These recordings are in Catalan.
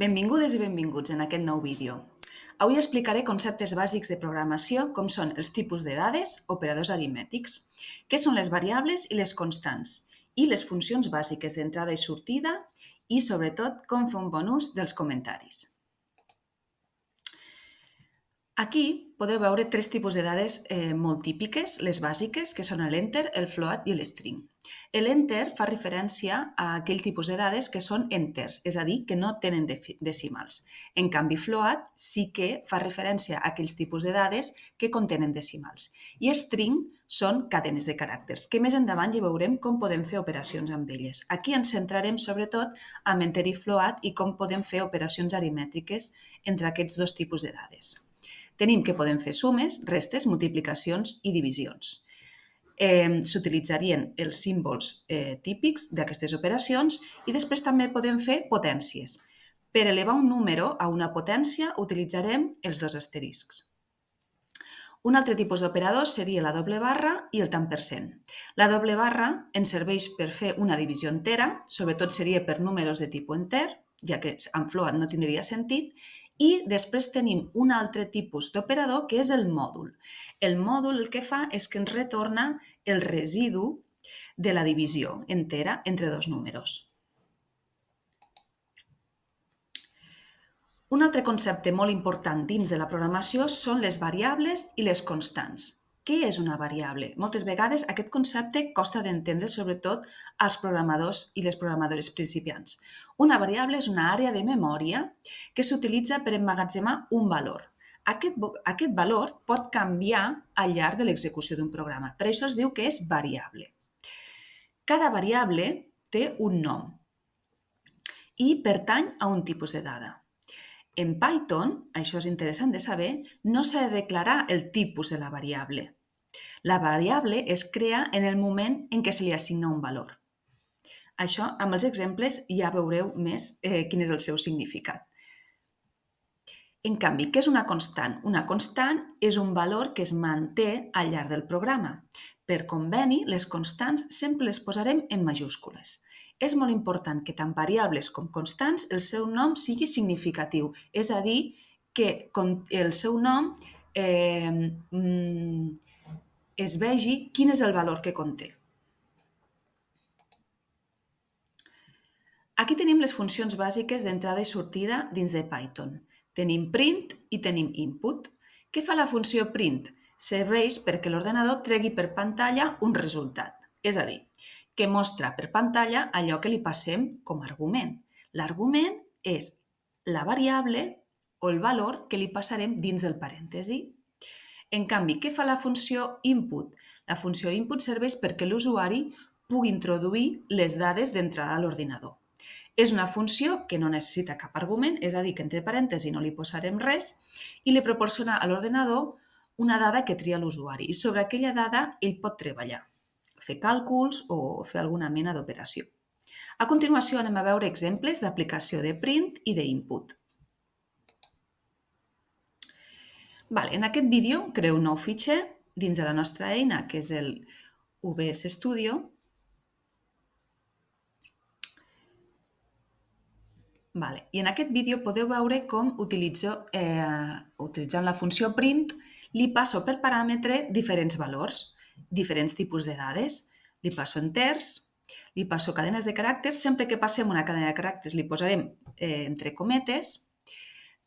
Benvingudes i benvinguts en aquest nou vídeo. Avui explicaré conceptes bàsics de programació com són els tipus de dades, operadors aritmètics, què són les variables i les constants, i les funcions bàsiques d'entrada i sortida, i sobretot com fer un bon ús dels comentaris. Aquí podeu veure tres tipus de dades molt típiques, les bàsiques, que són l'enter, el float i l'string. L'enter fa referència a aquell tipus de dades que són enters, és a dir, que no tenen decimals. En canvi, float sí que fa referència a aquells tipus de dades que contenen decimals. I string són cadenes de caràcters, que més endavant ja veurem com podem fer operacions amb elles. Aquí ens centrarem sobretot en enter i float i com podem fer operacions aritmètriques entre aquests dos tipus de dades. Tenim que podem fer sumes, restes, multiplicacions i divisions. S'utilitzarien els símbols típics d'aquestes operacions i després també podem fer potències. Per elevar un número a una potència utilitzarem els dos asteriscs. Un altre tipus d'operador seria la doble barra i el tant per cent. La doble barra ens serveix per fer una divisió entera, sobretot seria per números de tipus enter, ja que en float no tindria sentit, i després tenim un altre tipus d'operador que és el mòdul. El mòdul el que fa és que ens retorna el residu de la divisió entera entre dos números. Un altre concepte molt important dins de la programació són les variables i les constants. Què és una variable? Moltes vegades aquest concepte costa d'entendre, sobretot als programadors i les programadores principiants. Una variable és una àrea de memòria que s'utilitza per emmagatzemar un valor. Aquest valor pot canviar al llarg de l'execució d'un programa. Per això es diu que és variable. Cada variable té un nom i pertany a un tipus de dada. En Python, això és interessant de saber, no s'ha de declarar el tipus de la variable. La variable es crea en el moment en què se li assigna un valor. Això, amb els exemples, ja veureu més quin és el seu significat. En canvi, què és una constant? Una constant és un valor que es manté al llarg del programa. Per conveni, les constants sempre les posarem en majúscules. És molt important que tant variables com constants el seu nom sigui significatiu, és a dir, que el seu nom es vegi quin és el valor que conté. Aquí tenim les funcions bàsiques d'entrada i sortida dins de Python. Tenim print i tenim input. Què fa la funció print? Serveix perquè l'ordenador tregui per pantalla un resultat, és a dir, que mostra per pantalla allò que li passem com a argument. L'argument és la variable o el valor que li passarem dins del parèntesi. En canvi, què fa la funció input? La funció input serveix perquè l'usuari pugui introduir les dades d'entrada a l'ordinador. És una funció que no necessita cap argument, és a dir, que entre parèntesis no li posarem res, i li proporciona a l'ordenador una dada que tria l'usuari, i sobre aquella dada ell pot treballar, fer càlculs o fer alguna mena d'operació. A continuació anem a veure exemples d'aplicació de print i d'input. En aquest vídeo creo un nou fitxer dins de la nostra eina, que és el VS Studio. I en aquest vídeo podeu veure com utilitzant la funció print li passo per paràmetre diferents valors, diferents tipus de dades. Li passo enters, li passo cadenes de caràcters. Sempre que passem una cadena de caràcters li posarem entre cometes.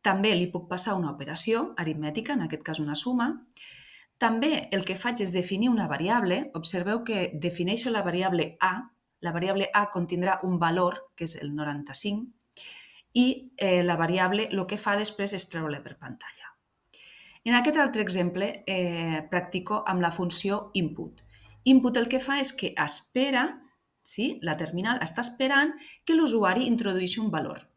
També li puc passar una operació aritmètica, en aquest cas una suma. També el que faig és definir una variable. Observeu que defineixo la variable A. La variable A contindrà un valor, que és el 95, i la variable el que fa després és treure-la per pantalla. En aquest altre exemple practico amb la funció input. Input el que fa és que espera, la terminal està esperant que l'usuari introdueixi un valor.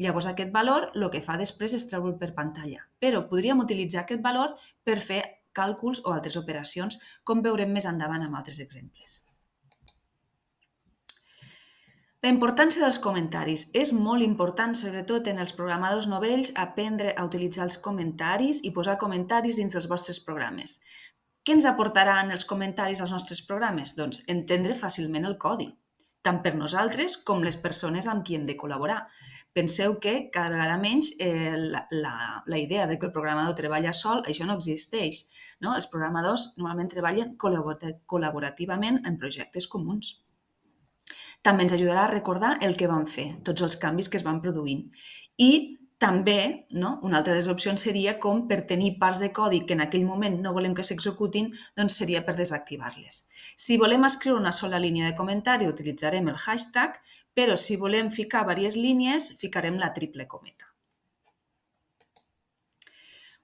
Llavors aquest valor el que fa després és treure'l per pantalla, però podríem utilitzar aquest valor per fer càlculs o altres operacions, com veurem més endavant amb altres exemples. La importància dels comentaris és molt important, sobretot en els programadors novells, aprendre a utilitzar els comentaris i posar comentaris dins dels vostres programes. Què ens aportaran els comentaris als nostres programes? Doncs entendre fàcilment el codi. tant per nosaltres com les persones amb qui hem de col·laborar. Penseu que cada vegada menys la idea de que el programador treballa sol, això no existeix. No? Els programadors normalment treballen col·laborativament en projectes comuns. També ens ajudarà a recordar el que vam fer, tots els canvis que es van produint. I també, una altra de les opcions seria com per tenir parts de codi que en aquell moment no volem que s'executin, doncs seria per desactivar-les. Si volem escriure una sola línia de comentari, utilitzarem el hashtag, però si volem ficar diverses línies, ficarem la triple cometa.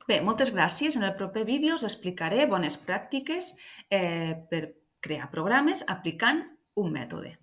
Bé, moltes gràcies. En el proper vídeo us explicaré bones pràctiques per crear programes aplicant un mètode.